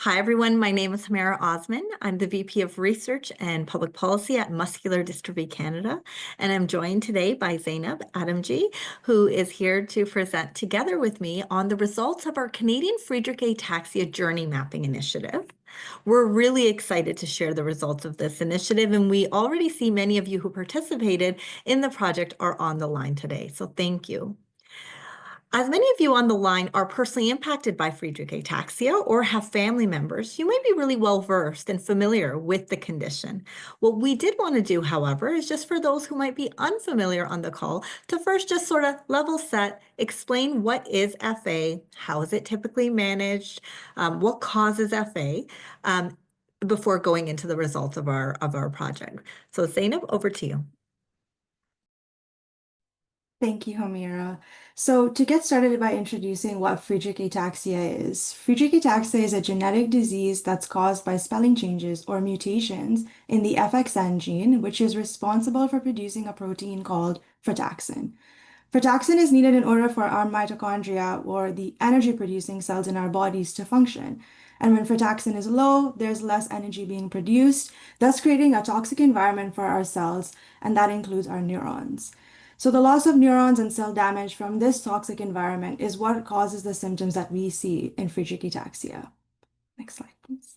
Hi, everyone. My name is Hamera Osman. I'm the VP of Research and Public Policy at Muscular Dystrophy Canada, and I'm joined today by Zainab Adamji, who is here to present together with me on the results of our Canadian Friedreich Ataxia Journey Mapping Initiative. We're really excited to share the results of this initiative, and we already see many of you who participated in the project are on the line today, so thank you. As many of you on the line are personally impacted by Friedreich ataxia or have family members, you might be really well versed and familiar with the condition. What we did want to do, however, is just for those who might be unfamiliar on the call to first just sort of level set, explain what is FA, how is it typically managed, what causes FA, before going into the results of our project. So Zainab, over to you. Thank you, Hamira. So to get started by introducing what Friedreich ataxia is. Friedreich ataxia is a genetic disease that's caused by spelling changes or mutations in the FXN gene, which is responsible for producing a protein called frataxin. Frataxin is needed in order for our mitochondria or the energy-producing cells in our bodies to function. And when frataxin is low, there's less energy being produced, thus creating a toxic environment for our cells, and that includes our neurons. So the loss of neurons and cell damage from this toxic environment is what causes the symptoms that we see in Friedreich ataxia. Next slide, please.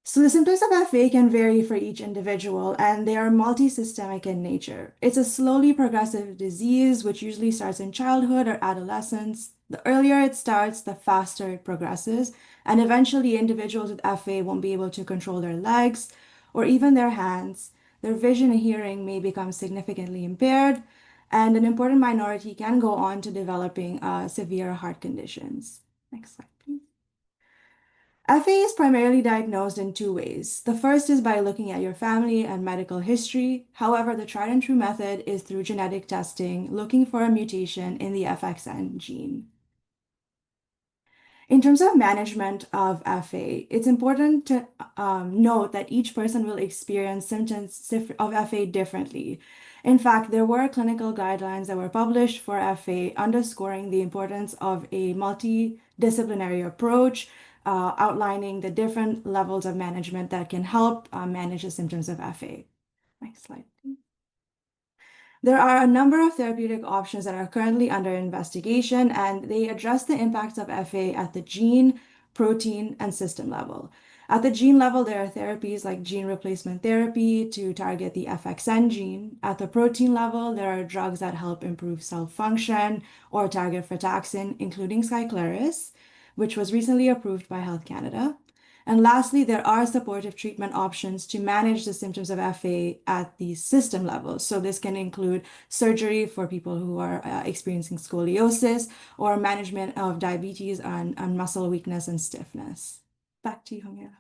So the symptoms of FA can vary for each individual, and they are multisystemic in nature. It's a slowly progressive disease, which usually starts in childhood or adolescence. The earlier it starts, the faster it progresses, and eventually individuals with FA won't be able to control their legs or even their hands. Their vision and hearing may become significantly impaired, and an important minority can go on to developing severe heart conditions. Next slide, please. FA is primarily diagnosed in two ways. The first is by looking at your family and medical history. However, the tried and true method is through genetic testing, looking for a mutation in the FXN gene. In terms of management of FA, it's important to note that each person will experience symptoms of FA differently. In fact, there were clinical guidelines that were published for FA underscoring the importance of a multidisciplinary approach, outlining the different levels of management that can help manage the symptoms of FA. Next slide, please. There are a number of therapeutic options that are currently under investigation, and they address the impacts of FA at the gene, protein, and system level. At the gene level, there are therapies like gene replacement therapy to target the FXN gene. At the protein level, there are drugs that help improve cell function or target frataxin, including Skyclarys, which was recently approved by Health Canada. And lastly, there are supportive treatment options to manage the symptoms of FA at the system level. So this can include surgery for people who are experiencing scoliosis or management of diabetes and muscle weakness and stiffness. Back to you, Hamira.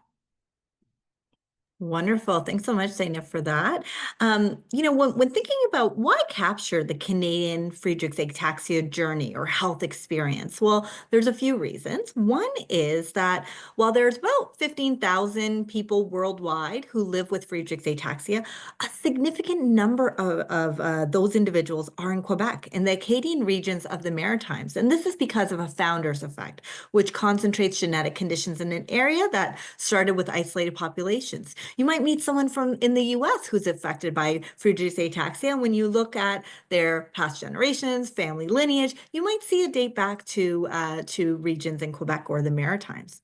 Wonderful. Thanks so much, Zainab, for that. When thinking about why capture the Canadian Friedreich ataxia journey or health experience, well, there's a few reasons. One is that while there's about 15,000 people worldwide who live with Friedreich ataxia, a significant number of those individuals are in Quebec, in the Acadian regions of the Maritimes. And this is because of a founder's effect, which concentrates genetic conditions in an area that started with isolated populations. You might meet someone from in the US who's affected by Friedreich's ataxia. And when you look at their past generations, family lineage, you might see a date back to regions in Quebec or the Maritimes.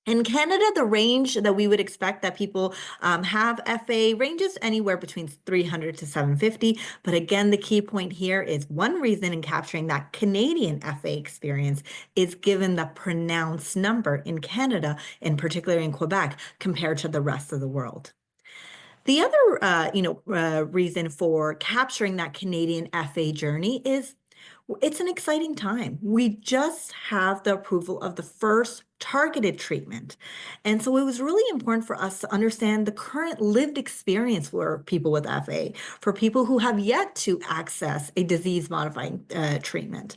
In Canada, the range that we would expect that people have FA ranges anywhere between 300 to 750. But again, the key point here is one reason in capturing that Canadian FA experience is given the pronounced number in Canada, and particularly in Quebec, compared to the rest of the world. The other, reason for capturing that Canadian FA journey is it's an exciting time. We just have the approval of the first targeted treatment. And so it was really important for us to understand the current lived experience for people with FA, for people who have yet to access a disease-modifying treatment.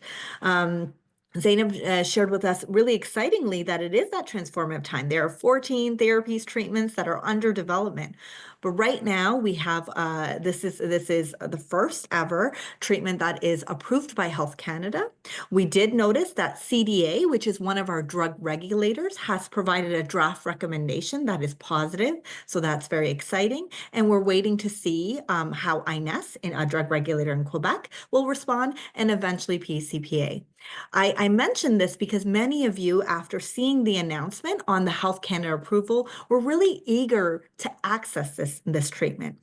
Zainab shared with us really excitingly that it is that transformative time. There are 14 therapies, treatments that are under development. But right now we have this is the first ever treatment that is approved by Health Canada. We did notice that CDA, which is one of our drug regulators, has provided a draft recommendation that is positive. So that's very exciting. And we're waiting to see how INES, a drug regulator in Quebec, will respond, and eventually PCPA. I mentioned this because many of you, after seeing the announcement on the Health Canada approval, were really eager to access this treatment.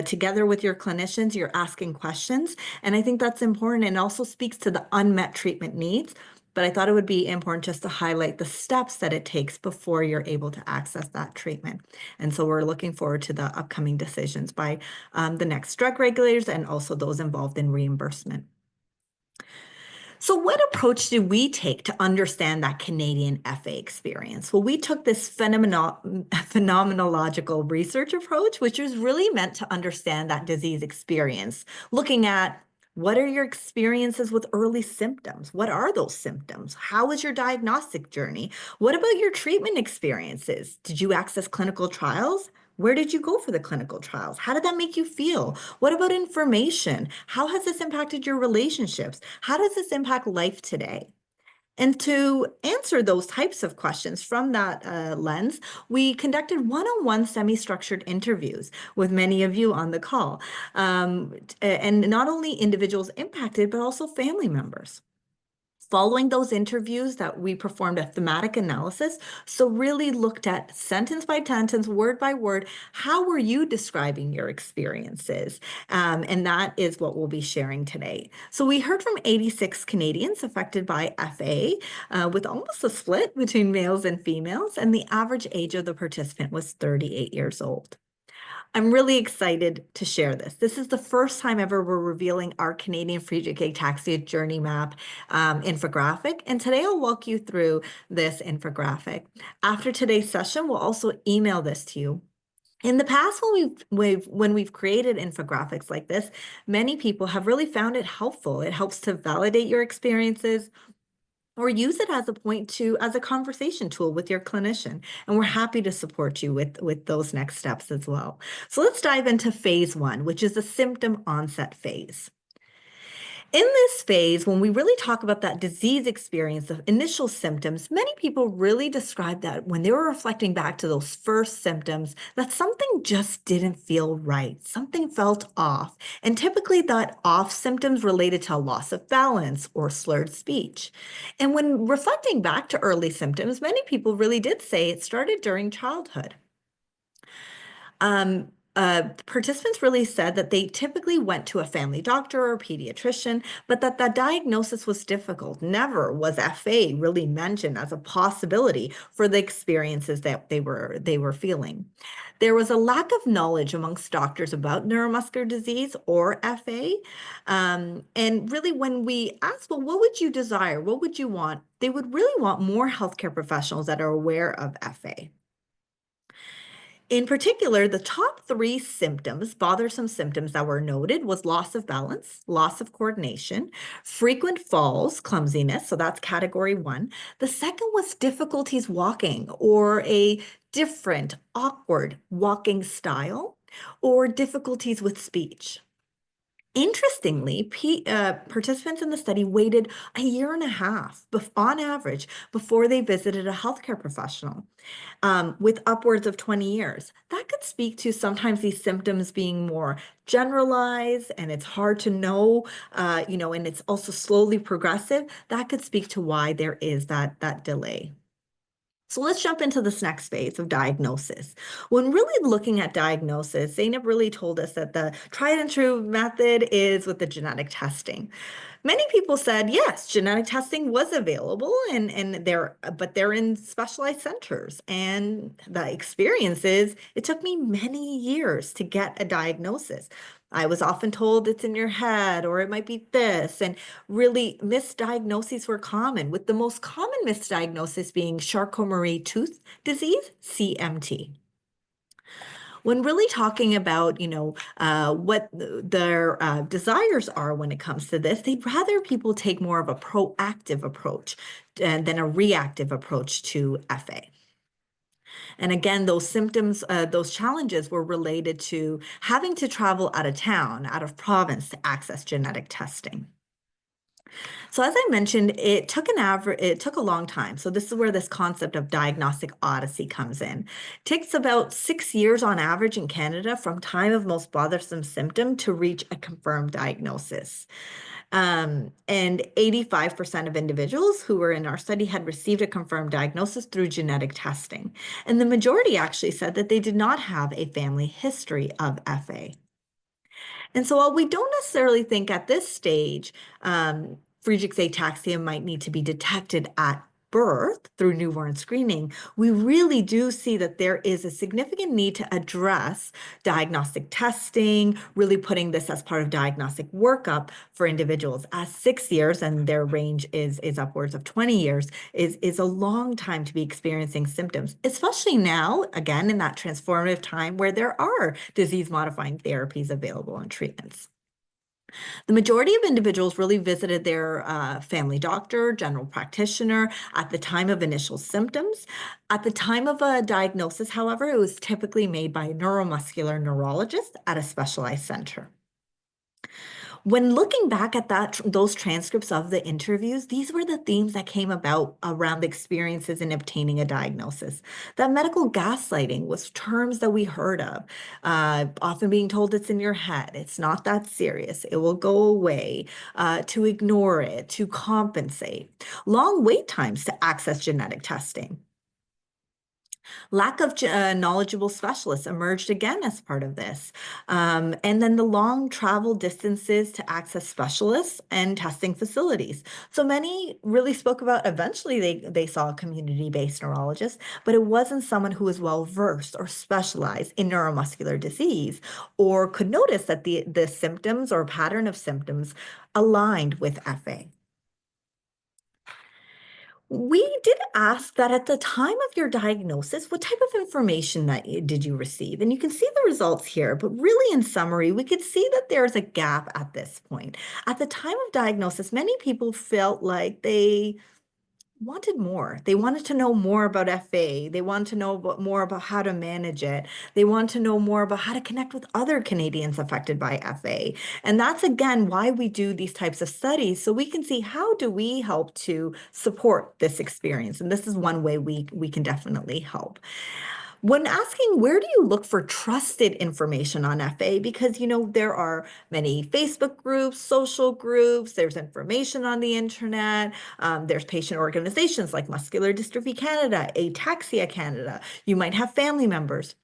Together with your clinicians, you're asking questions, and I think that's important and also speaks to the unmet treatment needs. But I thought it would be important just to highlight the steps that it takes before you're able to access that treatment. And so we're looking forward to the upcoming decisions by the next drug regulators and also those involved in reimbursement. So, what approach did we take to understand that Canadian FA experience? Well, we took this phenomenological research approach, which was really meant to understand that disease experience, looking at what are your experiences with early symptoms? What are those symptoms? How was your diagnostic journey? What about your treatment experiences? Did you access clinical trials? Where did you go for the clinical trials? How did that make you feel? What about information? How has this impacted your relationships? How does this impact life today? And to answer those types of questions from that lens, we conducted one-on-one semi-structured interviews with many of you on the call, and not only individuals impacted, but also family members. Following those interviews that we performed a thematic analysis, so really looked at sentence by sentence, word by word, how were you describing your experiences? And that is what we'll be sharing today. So we heard from 86 Canadians affected by FA, with almost a split between males and females, and the average age of the participant was 38 years old. I'm really excited to share this. This is the first time ever we're revealing our Canadian Friedreich Ataxia Journey Map infographic, and today I'll walk you through this infographic. After today's session, we'll also email this to you. In the past, when we've created infographics like this, many people have really found it helpful. It helps to validate your experiences, or use it as a conversation tool with your clinician. And we're happy to support you with those next steps as well. So let's dive into phase one, which is the symptom onset phase. In this phase, when we really talk about that disease experience of initial symptoms, many people really describe that when they were reflecting back to those first symptoms, that something just didn't feel right. Something felt off. And typically that off symptoms related to a loss of balance or slurred speech. And when reflecting back to early symptoms, many people really did say it started during childhood. Participants really said that they typically went to a family doctor or a pediatrician, but that the diagnosis was difficult. Never was FA really mentioned as a possibility for the experiences that they were feeling. There was a lack of knowledge amongst doctors about neuromuscular disease or FA. And really, when we asked, well, what would you desire? What would you want? They would really want more healthcare professionals that are aware of FA. In particular, the top three symptoms, bothersome symptoms that were noted was loss of balance, loss of coordination, frequent falls, clumsiness, so that's category one. The second was difficulties walking or a different, awkward walking style or difficulties with speech. Interestingly, participants in the study waited a year and a half on average before they visited a healthcare professional, with upwards of 20 years. That could speak to sometimes these symptoms being more generalized and it's hard to know, and it's also slowly progressive. That could speak to why there is that delay. So let's jump into this next phase of diagnosis. When really looking at diagnosis, Zainab really told us that the tried and true method is with the genetic testing. Many people said, yes, genetic testing was available but they're in specialized centers. And the experience is it took me many years to get a diagnosis. I was often told it's in your head or it might be this. And really, misdiagnoses were common, with the most common misdiagnosis being Charcot-Marie tooth disease, CMT. When really talking about, what their desires are when it comes to this, they'd rather people take more of a proactive approach than a reactive approach to FA. And again, those symptoms, those challenges were related to having to travel out of town, out of province to access genetic testing. So as I mentioned, it took a long time. So this is where this concept of diagnostic odyssey comes in. It takes about 6 years on average in Canada from time of most bothersome symptom to reach a confirmed diagnosis. And 85% of individuals who were in our study had received a confirmed diagnosis through genetic testing. And the majority actually said that they did not have a family history of FA. And so while we don't necessarily think at this stage Friedreich's ataxia might need to be detected at birth through newborn screening, we really do see that there is a significant need to address diagnostic testing, really putting this as part of diagnostic workup for individuals, as 6 years, and their range is upwards of 20 years, is a long time to be experiencing symptoms, especially now, again, in that transformative time where there are disease-modifying therapies available and treatments. The majority of individuals really visited their family doctor, general practitioner at the time of initial symptoms. At the time of a diagnosis, however, it was typically made by a neuromuscular neurologist at a specialized center. When looking back at those transcripts of the interviews, these were the themes that came about around the experiences in obtaining a diagnosis. That medical gaslighting was terms that we heard of, often being told it's in your head, it's not that serious, it will go away, to ignore it, to compensate. Long wait times to access genetic testing. Lack of knowledgeable specialists emerged again as part of this. And then the long travel distances to access specialists and testing facilities. So many really spoke about eventually they saw a community-based neurologist, but it wasn't someone who was well-versed or specialized in neuromuscular disease or could notice that the symptoms or pattern of symptoms aligned with FA. We did ask that at the time of your diagnosis, what type of information did you receive? And you can see the results here, but really in summary, we could see that there's a gap at this point. At the time of diagnosis, many people felt like they wanted more. They wanted to know more about FA. They wanted to know more about how to manage it. They want to know more about how to connect with other Canadians affected by FA. And that's again why we do these types of studies, so we can see how do we help to support this experience. And this is one way we can definitely help. When asking where do you look for trusted information on FA, because there are many Facebook groups, social groups, there's information on the internet, there's patient organizations like Muscular Dystrophy Canada, Ataxia Canada, you might have family members.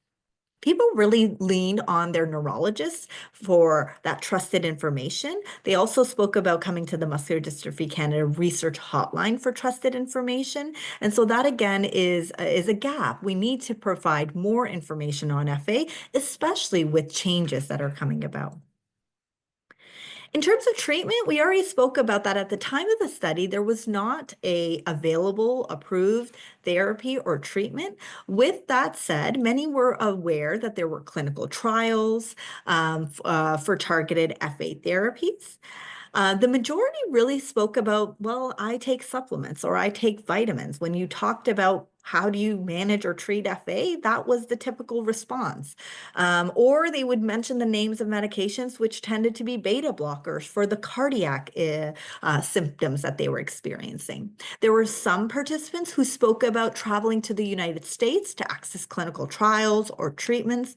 People really leaned on their neurologists for that trusted information. They also spoke about coming to the Muscular Dystrophy Canada research hotline for trusted information. And so that again is a gap. We need to provide more information on FA, especially with changes that are coming about. In terms of treatment, we already spoke about that at the time of the study. There was not a available, approved therapy or treatment. With that said, many were aware that there were clinical trials for targeted FA therapies. The majority really spoke about, well, I take supplements or I take vitamins. When you talked about how do you manage or treat FA, that was the typical response. Or they would mention the names of medications, which tended to be beta blockers for the cardiac symptoms that they were experiencing. There were some participants who spoke about traveling to the United States to access clinical trials or treatments.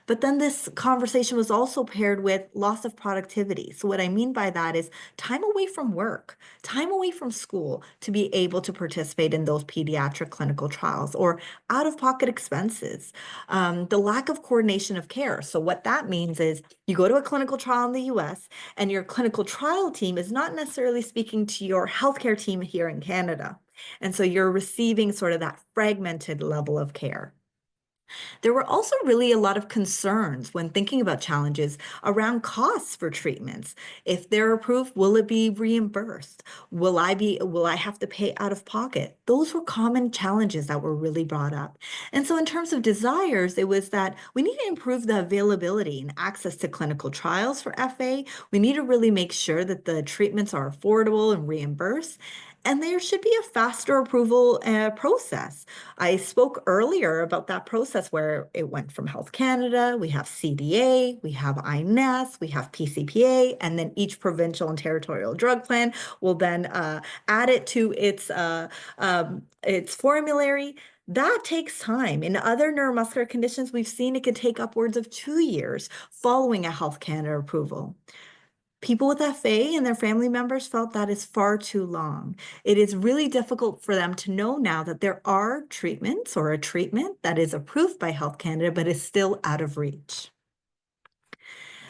But then this conversation was also paired with loss of productivity. So what I mean by that is time away from work, time away from school to be able to participate in those pediatric clinical trials, or out-of-pocket expenses, the lack of coordination of care. So what that means is you go to a clinical trial in the US and your clinical trial team is not necessarily speaking to your healthcare team here in Canada. And so you're receiving sort of that fragmented level of care. There were also really a lot of concerns when thinking about challenges around costs for treatments. If they're approved, will it be reimbursed? Will I have to pay out of pocket? Those were common challenges that were really brought up. And so in terms of desires, it was that we need to improve the availability and access to clinical trials for FA. We need to really make sure that the treatments are affordable and reimbursed. And there should be a faster approval process. I spoke earlier about that process where it went from Health Canada, we have CDA, we have INES, we have PCPA, and then each provincial and territorial drug plan will then add it to its formulary. That takes time. In other neuromuscular conditions, we've seen it could take upwards of 2 years following a Health Canada approval. People with FA and their family members felt that is far too long. It is really difficult for them to know now that there are treatments or a treatment that is approved by Health Canada, but is still out of reach.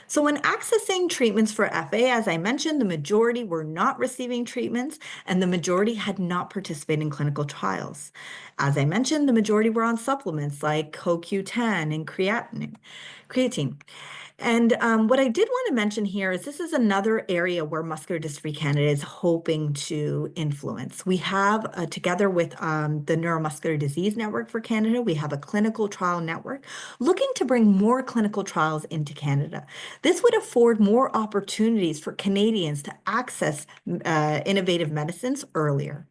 So when accessing treatments for FA, as I mentioned, the majority were not receiving treatments and the majority had not participated in clinical trials. As I mentioned, the majority were on supplements like CoQ10 and creatine. And what I did want to mention here is this is another area where Muscular Dystrophy Canada is hoping to influence. We have, together with the Neuromuscular Disease Network for Canada, we have a clinical trial network looking to bring more clinical trials into Canada. This would afford more opportunities for Canadians to access innovative medicines earlier.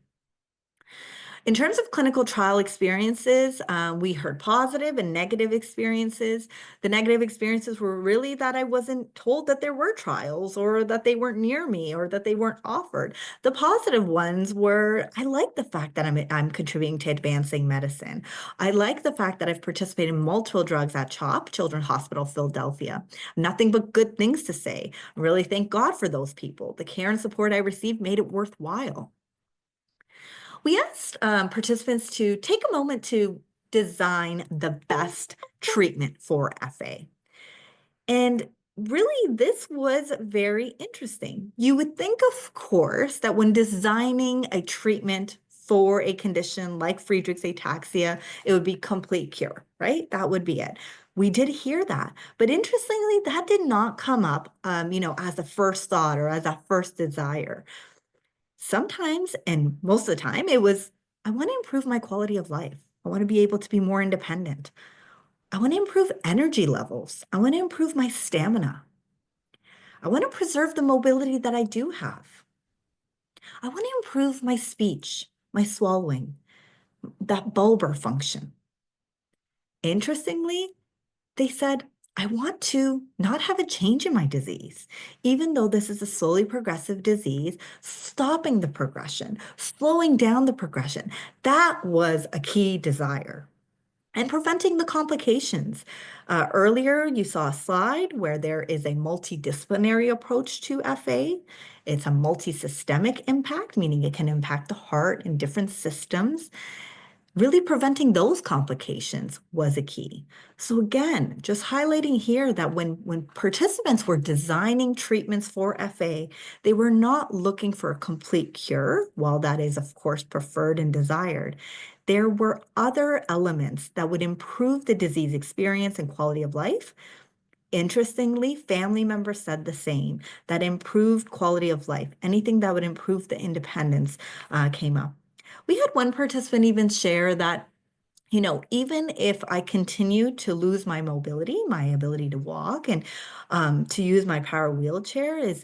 In terms of clinical trial experiences, we heard positive and negative experiences. The negative experiences were really that I wasn't told that there were trials or that they weren't near me or that they weren't offered. The positive ones were, I like the fact that I'm contributing to advancing medicine. I like the fact that I've participated in multiple drugs at CHOP, Children's Hospital Philadelphia. Nothing but good things to say. I really thank God for those people. The care and support I received made it worthwhile. We asked participants to take a moment to design the best treatment for FA. And really, this was very interesting. You would think, of course, that when designing a treatment for a condition like Friedreich's ataxia, it would be complete cure, right? That would be it. We did hear that. But interestingly, that did not come up, as a first thought or as a first desire. Sometimes, and most of the time, it was, I want to improve my quality of life. I want to be able to be more independent. I want to improve energy levels. I want to improve my stamina. I want to preserve the mobility that I do have. I want to improve my speech, my swallowing, that bulbar function. Interestingly, they said, I want to not have a change in my disease, even though this is a slowly progressive disease, stopping the progression, slowing down the progression. That was a key desire. And preventing the complications. Earlier, you saw a slide where there is a multidisciplinary approach to FA. It's a multisystemic impact, meaning it can impact the heart and different systems. Really preventing those complications was a key. So again, just highlighting here that when participants were designing treatments for FA, they were not looking for a complete cure, while that is, of course, preferred and desired. There were other elements that would improve the disease experience and quality of life. Interestingly, family members said the same, that improved quality of life, anything that would improve the independence came up. We had one participant even share that, even if I continue to lose my mobility, my ability to walk and to use my power wheelchair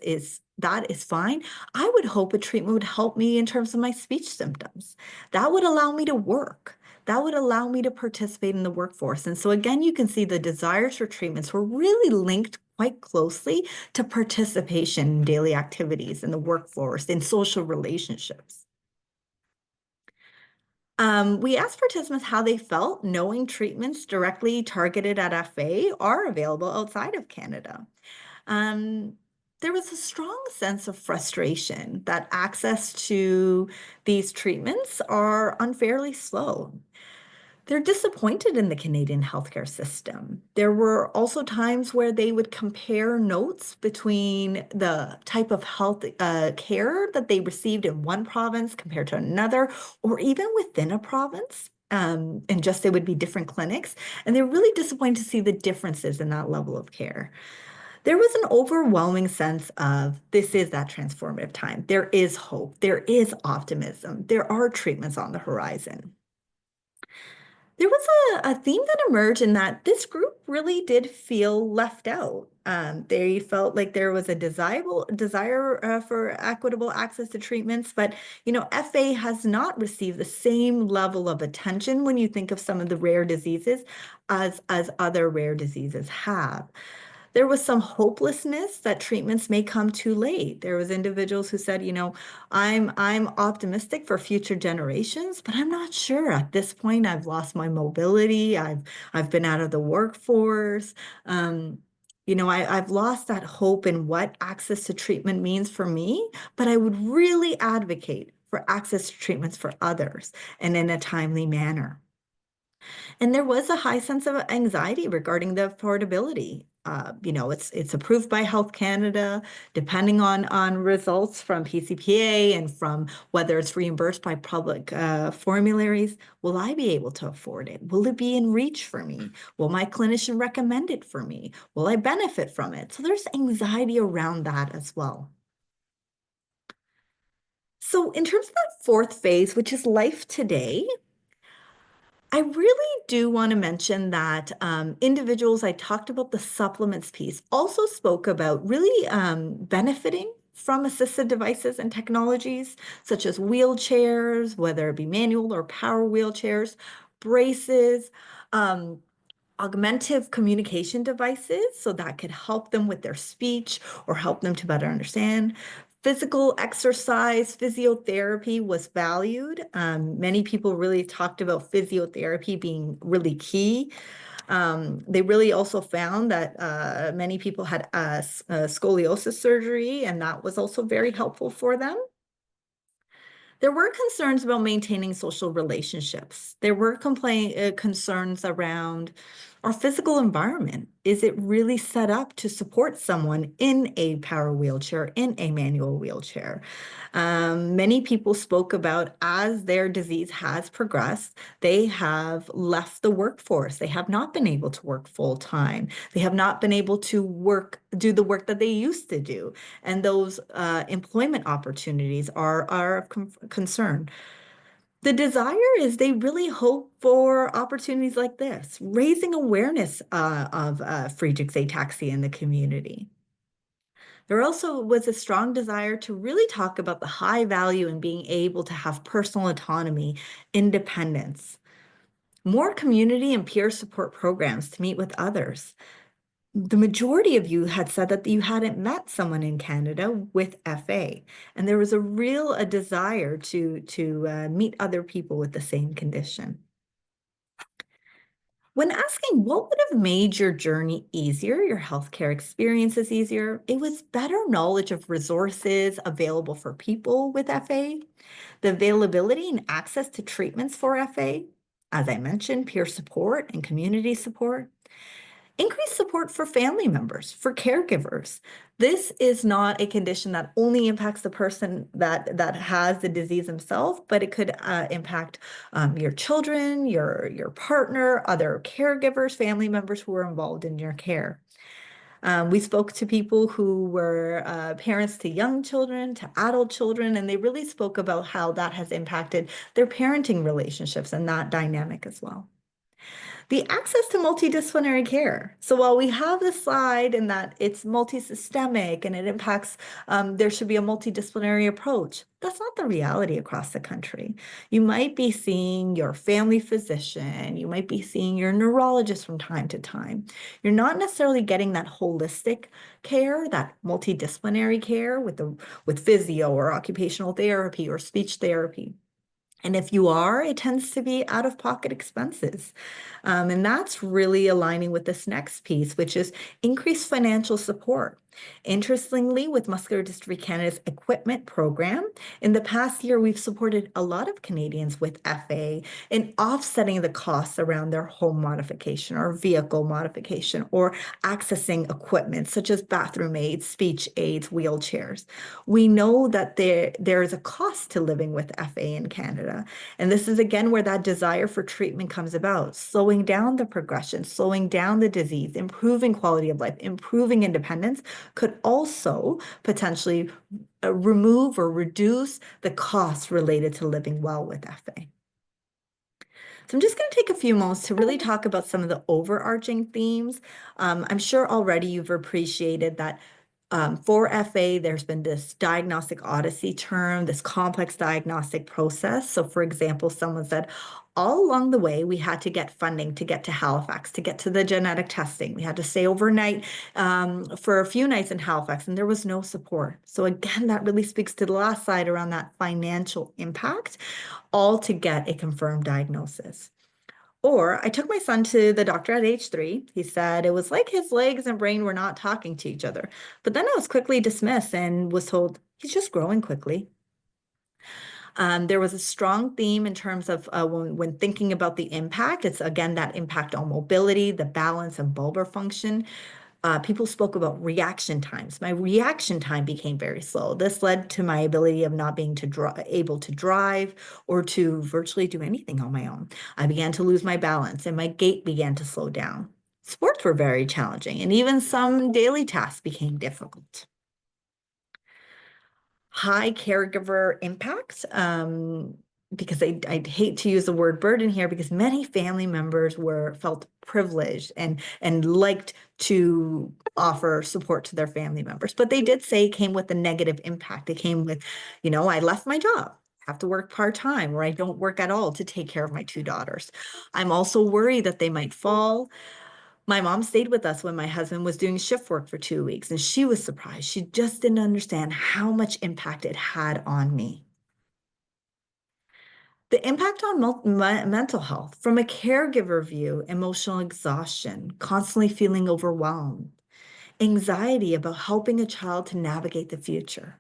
that is fine. I would hope a treatment would help me in terms of my speech symptoms. That would allow me to work. That would allow me to participate in the workforce. And so again, you can see the desires for treatments were really linked quite closely to participation in daily activities in the workforce, in social relationships. We asked participants how they felt knowing treatments directly targeted at FA are available outside of Canada. Um, there was a strong sense of frustration that access to these treatments are unfairly slow. They're disappointed in the Canadian healthcare system. There were also times where they would compare notes between the type of health care that they received in one province compared to another, or even within a province. and just they would be different clinics. And they're really disappointed to see the differences in that level of care. There was an overwhelming sense of this is that transformative time. There is hope. There is optimism. There are treatments on the horizon. There was a theme that emerged in that this group really did feel left out. They felt like there was a desire for equitable access to treatments, but FA has not received the same level of attention when you think of some of the rare diseases as other rare diseases have. There was some hopelessness that treatments may come too late. There was individuals who said, I'm optimistic for future generations, but I'm not sure. At this point, I've lost my mobility. I've been out of the workforce. I've lost that hope in what access to treatment means for me, but I would really advocate for access to treatments for others and in a timely manner. And there was a high sense of anxiety regarding the affordability. It's approved by Health Canada, depending on results from PCPA and from whether it's reimbursed by public formularies. Will I be able to afford it? Will it be in reach for me? Will my clinician recommend it for me? Will I benefit from it? So there's anxiety around that as well. So in terms of that fourth phase, which is life today, I really do want to mention that individuals, I talked about the supplements piece, also spoke about really benefiting from assisted devices and technologies such as wheelchairs, whether it be manual or power wheelchairs, braces, um, augmentative communication devices, so that could help them with their speech or help them to better understand. Physical exercise, physiotherapy was valued. Many people really talked about physiotherapy being really key. They really also found that many people had scoliosis surgery, and that was also very helpful for them. There were concerns about maintaining social relationships. There were concerns around our physical environment. Is it really set up to support someone in a power wheelchair, in a manual wheelchair? Many people spoke about as their disease has progressed, they have left the workforce. They have not been able to work full time. They have not been able to do the work that they used to do. And those employment opportunities are of concern. The desire is they really hope for opportunities like this, raising awareness of Friedreich's ataxia in the community. There also was a strong desire to really talk about the high value in being able to have personal autonomy, independence, more community and peer support programs to meet with others. The majority of you had said that you hadn't met someone in Canada with FA, and there was a desire to meet other people with the same condition. When asking what would have made your journey easier, your healthcare experiences easier, it was better knowledge of resources available for people with FA, the availability and access to treatments for FA, as I mentioned, peer support and community support, increased support for family members, for caregivers. This is not a condition that only impacts the person that has the disease himself, but it could impact your children, your partner, other caregivers, family members who are involved in your care. We spoke to people who were parents to young children, to adult children, and they really spoke about how that has impacted their parenting relationships and that dynamic as well. The access to multidisciplinary care. So while we have the slide in that it's multisystemic and it impacts, there should be a multidisciplinary approach. That's not the reality across the country. You might be seeing your family physician, you might be seeing your neurologist from time to time. You're not necessarily getting that holistic care, that multidisciplinary care with physio or occupational therapy or speech therapy. And if you are, it tends to be out-of-pocket expenses. And that's really aligning with this next piece, which is increased financial support. Interestingly, with Muscular Dystrophy Canada's equipment program, in the past year, we've supported a lot of Canadians with FA in offsetting the costs around their home modification or vehicle modification or accessing equipment such as bathroom aids, speech aids, wheelchairs. We know that there is a cost to living with FA in Canada. And this is again where that desire for treatment comes about, slowing down the progression, slowing down the disease, improving quality of life, improving independence could also potentially remove or reduce the costs related to living well with FA. So I'm just going to take a few moments to really talk about some of the overarching themes. I'm sure already you've appreciated that for FA, there's been this diagnostic odyssey term, this complex diagnostic process. So, for example, someone said, all along the way, we had to get funding to get to Halifax, to get to the genetic testing. We had to stay overnight for a few nights in Halifax, and there was no support. So, again, that really speaks to the last slide around that financial impact, all to get a confirmed diagnosis. Or I took my son to the doctor at age 3. He said it was like his legs and brain were not talking to each other. But then I was quickly dismissed and was told he's just growing quickly. There was a strong theme in terms of when thinking about the impact. It's again that impact on mobility, the balance, and bulbar function. People spoke about reaction times. My reaction time became very slow. This led to my ability of not being able to drive or to virtually do anything on my own. I began to lose my balance and my gait began to slow down. Sports were very challenging, and even some daily tasks became difficult. High caregiver impact, because I'd hate to use the word burden here because many family members felt privileged and liked to offer support to their family members. But they did say it came with a negative impact. It came with, I left my job, have to work part-time, or I don't work at all to take care of my 2 daughters. I'm also worried that they might fall. My mom stayed with us when my husband was doing shift work for 2 weeks, and she was surprised. She just didn't understand how much impact it had on me. The impact on mental health, from a caregiver view, emotional exhaustion, constantly feeling overwhelmed, anxiety about helping a child to navigate the future,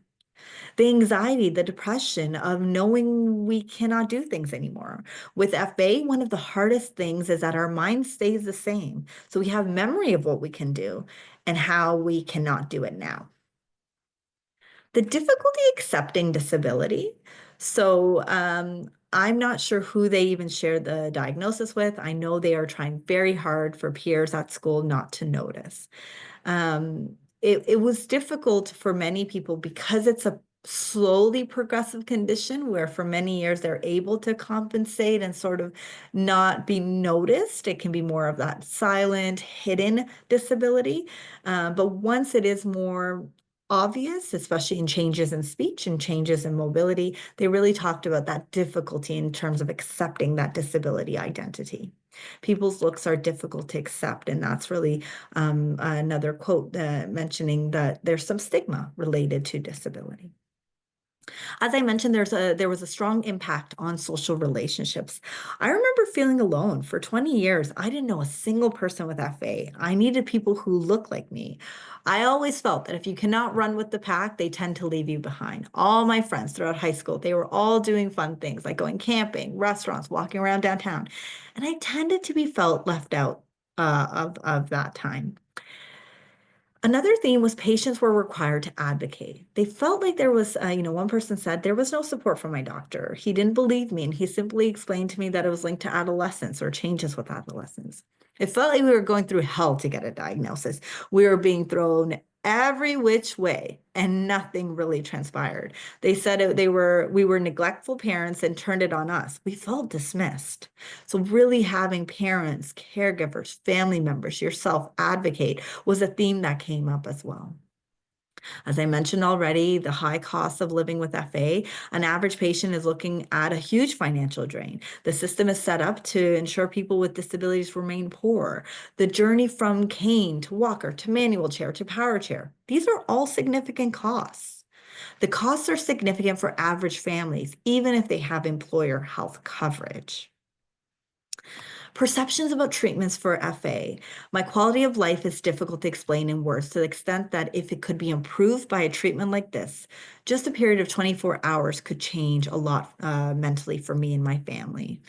the anxiety, the depression of knowing we cannot do things anymore. With FA, one of the hardest things is that our mind stays the same. So we have memory of what we can do and how we cannot do it now. The difficulty accepting disability. So I'm not sure who they even shared the diagnosis with. I know they are trying very hard for peers at school not to notice. It was difficult for many people because it's a slowly progressive condition where for many years they're able to compensate and sort of not be noticed. It can be more of that silent, hidden disability. But once it is more obvious, especially in changes in speech and changes in mobility, they really talked about that difficulty in terms of accepting that disability identity. People's looks are difficult to accept, and that's really another quote mentioning that there's some stigma related to disability. As I mentioned, there was a strong impact on social relationships. I remember feeling alone for 20 years. I didn't know a single person with FA. I needed people who looked like me. I always felt that if you cannot run with the pack, they tend to leave you behind. All my friends throughout high school, they were all doing fun things like going camping, restaurants, walking around downtown. And I tended to be felt left out of that time. Another theme was patients were required to advocate. They felt like there was, one person said, there was no support from my doctor. He didn't believe me, and he simply explained to me that it was linked to adolescence or changes with adolescence. It felt like we were going through hell to get a diagnosis. We were being thrown every which way, and nothing really transpired. They said we were neglectful parents and turned it on us. We felt dismissed. So really having parents, caregivers, family members, yourself advocate was a theme that came up as well. As I mentioned already, the high cost of living with FA, an average patient is looking at a huge financial drain. The system is set up to ensure people with disabilities remain poor. The journey from cane to walker to manual chair to power chair, these are all significant costs. The costs are significant for average families, even if they have employer health coverage. Perceptions about treatments for FA. My quality of life is difficult to explain in words to the extent that if it could be improved by a treatment like this, just a period of 24 hours could change a lot mentally for me and my family.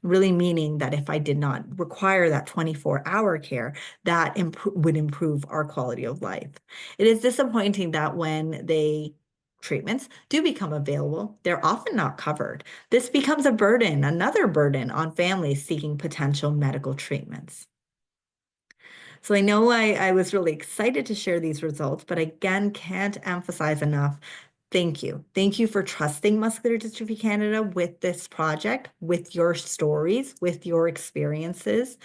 Really meaning that if I did not require that 24-hour care, that would improve our quality of life. It is disappointing that when treatments do become available, they're often not covered. This becomes a burden, another burden on families seeking potential medical treatments. So I know I was really excited to share these results, but again, can't emphasize enough. Thank you. Thank you for trusting Muscular Dystrophy Canada with this project, with your stories, with your experiences.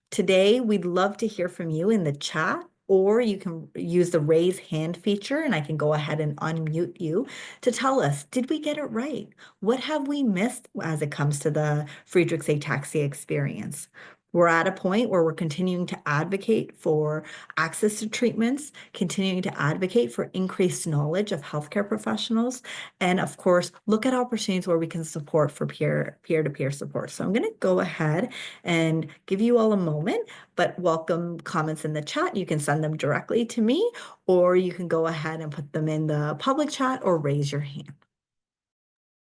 Today, we'd love to hear from you in the chat, or you can use the raise hand feature and I can go ahead and unmute you to tell us, did we get it right? What have we missed as it comes to the Friedreich's ataxia experience? We're at a point where we're continuing to advocate for access to treatments, continuing to advocate for increased knowledge of healthcare professionals, and of course, look at opportunities where we can support for peer-to-peer support. So I'm going to go ahead and give you all a moment, but welcome comments in the chat. You can send them directly to me, or you can go ahead and put them in the public chat or raise your hand.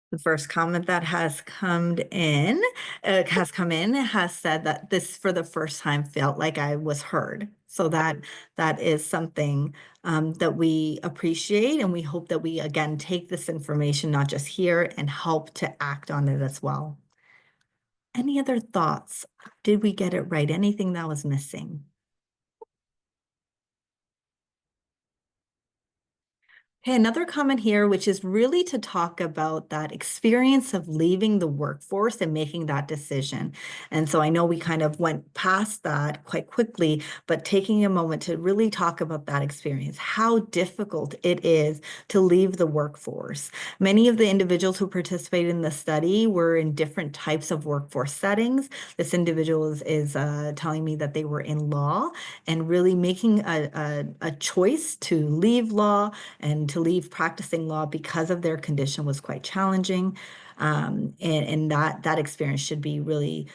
The first comment that has come in has said that this for the first time felt like I was heard. So that is something that we appreciate, and we hope that we again take this information not just here and help to act on it as well. Any other thoughts? Did we get it right? Anything that was missing? Okay, another comment here, which is really to talk about that experience of leaving the workforce and making that decision. And so I know we kind of went past that quite quickly, but taking a moment to really talk about that experience, how difficult it is to leave the workforce. Many of the individuals who participated in the study were in different types of workforce settings. This individual is telling me that they were in law and really making a choice to leave law and to leave practicing law because of their condition was quite challenging. And that experience should be really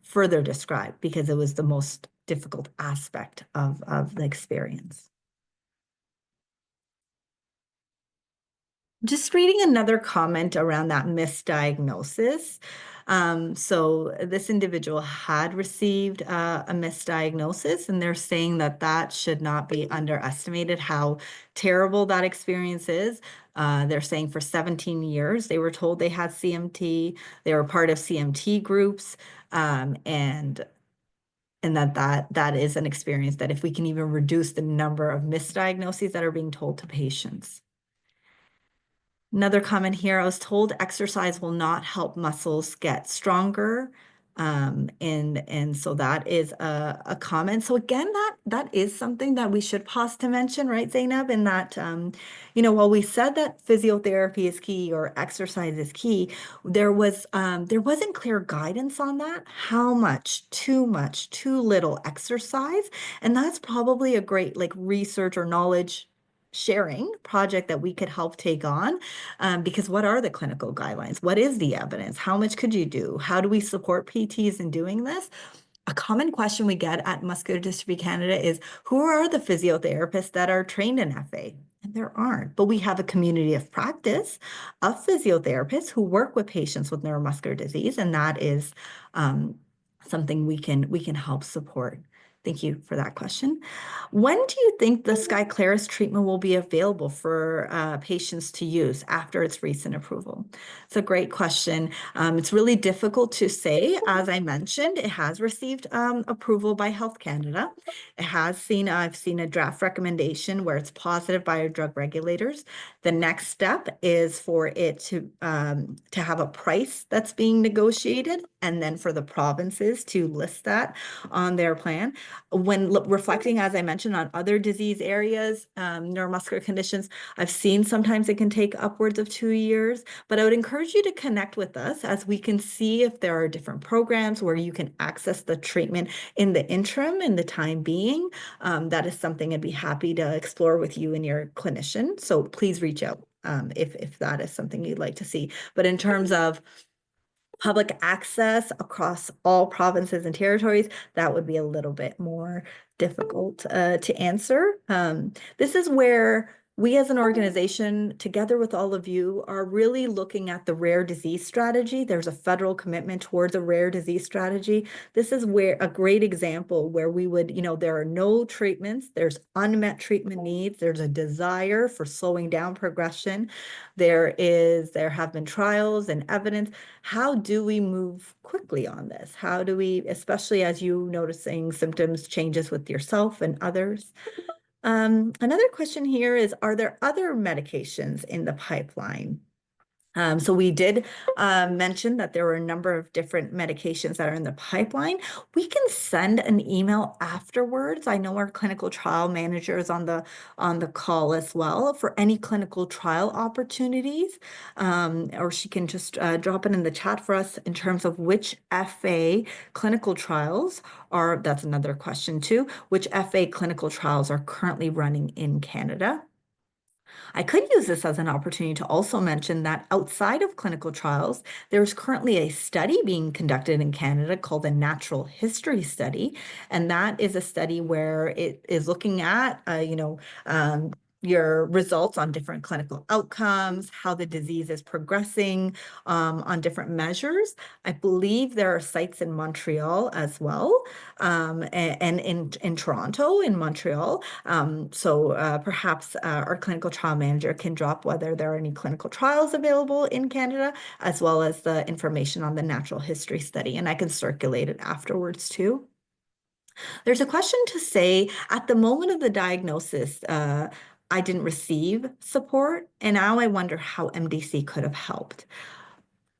further described because it was the most difficult aspect of the experience. Just reading another comment around that misdiagnosis. So this individual had received a misdiagnosis, and they're saying that that should not be underestimated, how terrible that experience is. They're saying for 17 years, they were told they had CMT. They were part of CMT groups, and that is an experience that if we can even reduce the number of misdiagnoses that are being told to patients. Another comment here, I was told exercise will not help muscles get stronger. And so that is a comment. So again, that is something that we should pause to mention, right, Zainab? And that, while we said that physiotherapy is key or exercise is key, there wasn't clear guidance on that. How much, too little exercise. And that's probably a great like research or knowledge sharing project that we could help take on, because what are the clinical guidelines? What is the evidence? How much could you do? How do we support PTs in doing this? A common question we get at Muscular Dystrophy Canada is, who are the physiotherapists that are trained in FA? And there aren't, but we have a community of practice of physiotherapists who work with patients with neuromuscular disease, and that is something we can help support. Thank you for that question. When do you think the Skyclarys treatment will be available for patients to use after its recent approval? It's a great question. It's really difficult to say. As I mentioned, it has received approval by Health Canada. I've seen a draft recommendation where it's positive by our drug regulators. The next step is for it to have a price that's being negotiated, and then for the provinces to list that on their plan. When reflecting, as I mentioned, on other disease areas, neuromuscular conditions, I've seen sometimes it can take upwards of 2 years, but I would encourage you to connect with us as we can see if there are different programs where you can access the treatment in the interim, in the time being. That is something I'd be happy to explore with you and your clinician. So please reach out if that is something you'd like to see. But in terms of public access across all provinces and territories, that would be a little bit more difficult to answer. This is where we as an organization, together with all of you, are really looking at the rare disease strategy. There's a federal commitment towards a rare disease strategy. This is where a great example where we would, there are no treatments, there's unmet treatment needs, there's a desire for slowing down progression. There have been trials and evidence. How do we move quickly on this? How do we, especially as you noticing symptoms changes with yourself and others? Another question here is, are there other medications in the pipeline? So we did mention that there were a number of different medications that are in the pipeline. We can send an email afterwards. I know our clinical trial manager is on the call as well for any clinical trial opportunities, or she can just drop it in the chat for us in terms of which FA clinical trials are. That's another question too. Which FA clinical trials are currently running in Canada? I could use this as an opportunity to also mention that outside of clinical trials, there's currently a study being conducted in Canada called the Natural History Study. And that is a study where it is looking at, your results on different clinical outcomes, how the disease is progressing on different measures. I believe there are sites in Montreal as well, and in Toronto, in Montreal. So perhaps our clinical trial manager can drop whether there are any clinical trials available in Canada, as well as the information on the natural history study, and I can circulate it afterwards too. There's a question to say, at the moment of the diagnosis, I didn't receive support, and now I wonder how MDC could have helped.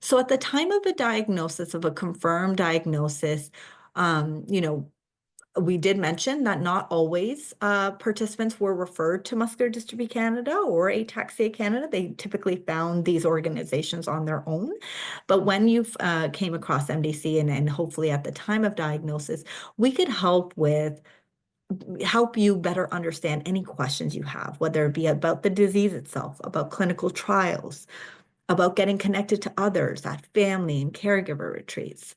So at the time of a diagnosis, of a confirmed diagnosis, we did mention that not always participants were referred to Muscular Dystrophy Canada or Ataxia Canada. They typically found these organizations on their own. But when you came across MDC and hopefully at the time of diagnosis, we could help you better understand any questions you have, whether it be about the disease itself, about clinical trials, about getting connected to others at family and caregiver retreats,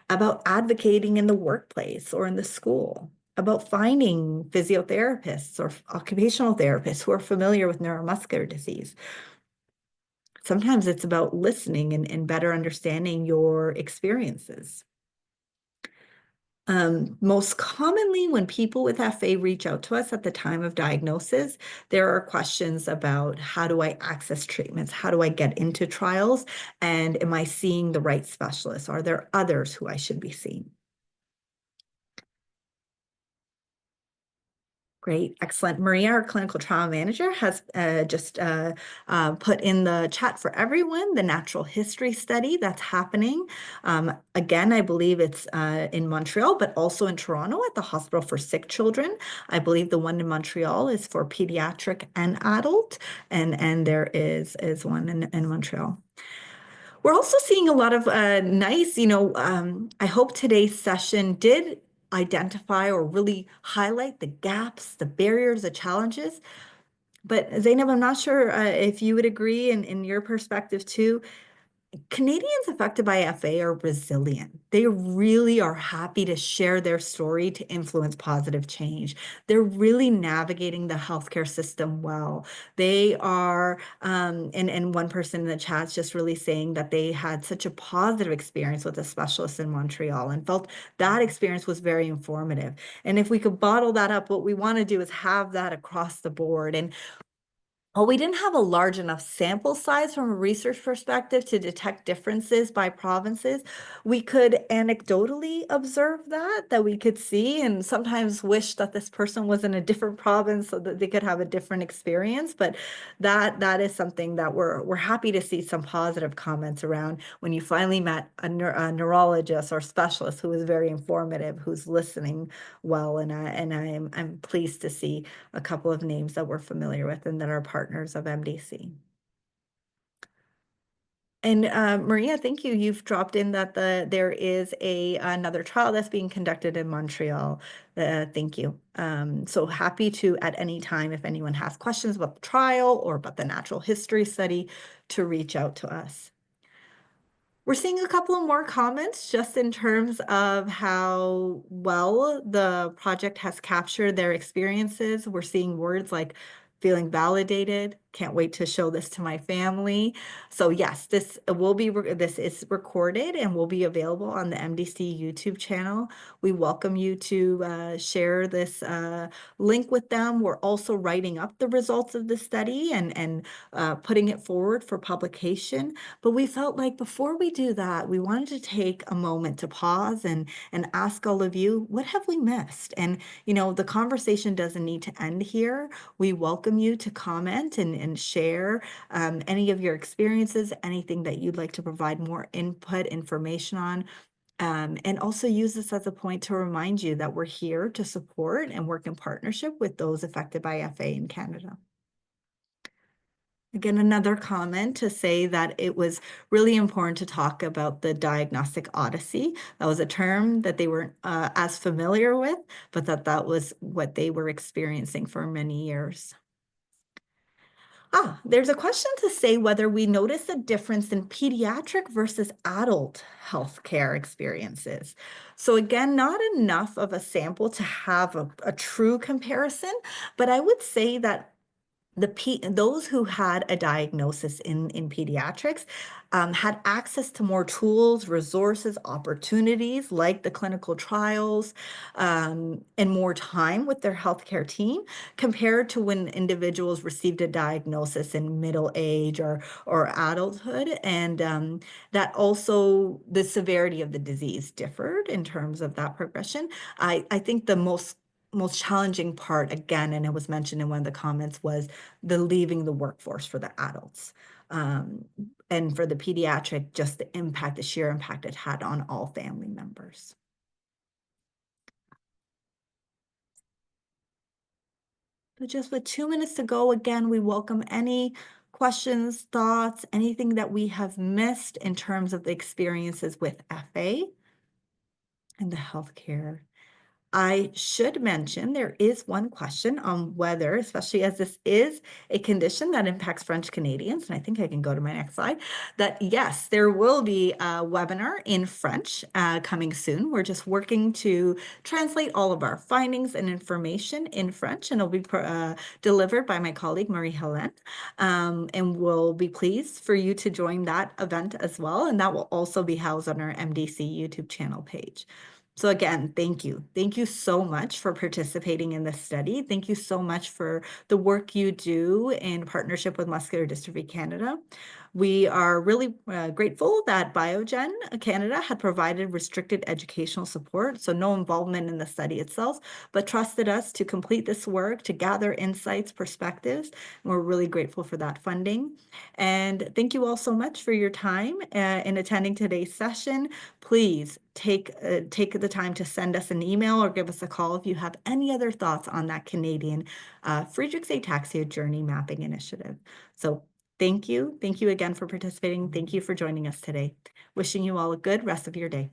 about advocating in the workplace or in the school, about finding physiotherapists or occupational therapists who are familiar with neuromuscular disease. Sometimes it's about listening and better understanding your experiences. Most commonly, when people with FA reach out to us at the time of diagnosis, there are questions about how do I access treatments? How do I get into trials? And am I seeing the right specialists? Are there others who I should be seeing? Great, excellent. Maria, our clinical trial manager, has just put in the chat for everyone the natural history study that's happening. Again, I believe it's in Montreal, but also in Toronto at the Hospital for Sick Children. I believe the one in Montreal is for pediatric and adult, and there is one in Montreal. We're also seeing a lot of nice, I hope today's session did identify or really highlight the gaps, the barriers, the challenges. But Zainab, I'm not sure if you would agree in your perspective too. Canadians affected by FA are resilient. They really are happy to share their story to influence positive change. They're really navigating the healthcare system well. They are, and one person in the chat's just really saying that they had such a positive experience with a specialist in Montreal and felt that experience was very informative. And if we could bottle that up, what we want to do is have that across the board. And well, we didn't have a large enough sample size from a research perspective to detect differences by provinces. We could anecdotally observe that we could see, and sometimes wish that this person was in a different province so that they could have a different experience. But that is something that we're happy to see some positive comments around when you finally met a neurologist or specialist who was very informative, who's listening well, and I'm pleased to see a couple of names that we're familiar with and that are partners of MDC. And Maria, thank you. You've dropped in that there is another trial that's being conducted in Montreal. Thank you. So happy to, at any time, if anyone has questions about the trial or about the natural history study, to reach out to us. We're seeing a couple of more comments just in terms of how well the project has captured their experiences. We're seeing words like feeling validated, can't wait to show this to my family. So yes, this is recorded and will be available on the MDC YouTube channel. We welcome you to share this link with them. We're also writing up the results of the study and putting it forward for publication. But we felt like before we do that, we wanted to take a moment to pause and ask all of you, what have we missed? And the conversation doesn't need to end here. We welcome you to comment and share any of your experiences, anything that you'd like to provide more input, information on. And also use this as a point to remind you that we're here to support and work in partnership with those affected by FA in Canada. Again, another comment to say that it was really important to talk about the diagnostic odyssey. That was a term that they weren't as familiar with, but that was what they were experiencing for many years. There's a question to say whether we notice a difference in pediatric versus adult healthcare experiences. So again, not enough of a sample to have a true comparison, but I would say that those who had a diagnosis in pediatrics had access to more tools, resources, opportunities like the clinical trials, and more time with their healthcare team compared to when individuals received a diagnosis in middle age or adulthood. And that also the severity of the disease differed in terms of that progression. I think the most challenging part, again, and it was mentioned in one of the comments, was the leaving the workforce for the adults. And for the pediatric, just the sheer impact it had on all family members. But just with 2 minutes to go, again, we welcome any questions, thoughts, anything that we have missed in terms of the experiences with FA and the healthcare. I should mention there is one question on whether, especially as this is a condition that impacts French Canadians, and I think I can go to my next slide, that yes, there will be a webinar in French coming soon. We're just working to translate all of our findings and information in French, and it'll be delivered by my colleague Marie-Hélène, and we'll be pleased for you to join that event as well, and that will also be housed on our MDC YouTube channel page. So again, thank you. Thank you so much for participating in this study. Thank you so much for the work you do in partnership with Muscular Dystrophy Canada. We are really grateful that Biogen Canada had provided restricted educational support, so no involvement in the study itself, but trusted us to complete this work, to gather insights, perspectives, and we're really grateful for that funding. And thank you all so much for your time in attending today's session. Please take the time to send us an email or give us a call if you have any other thoughts on that Canadian Friedreich's Ataxia Journey Mapping Initiative. So thank you. Thank you again for participating. Thank you for joining us today. Wishing you all a good rest of your day.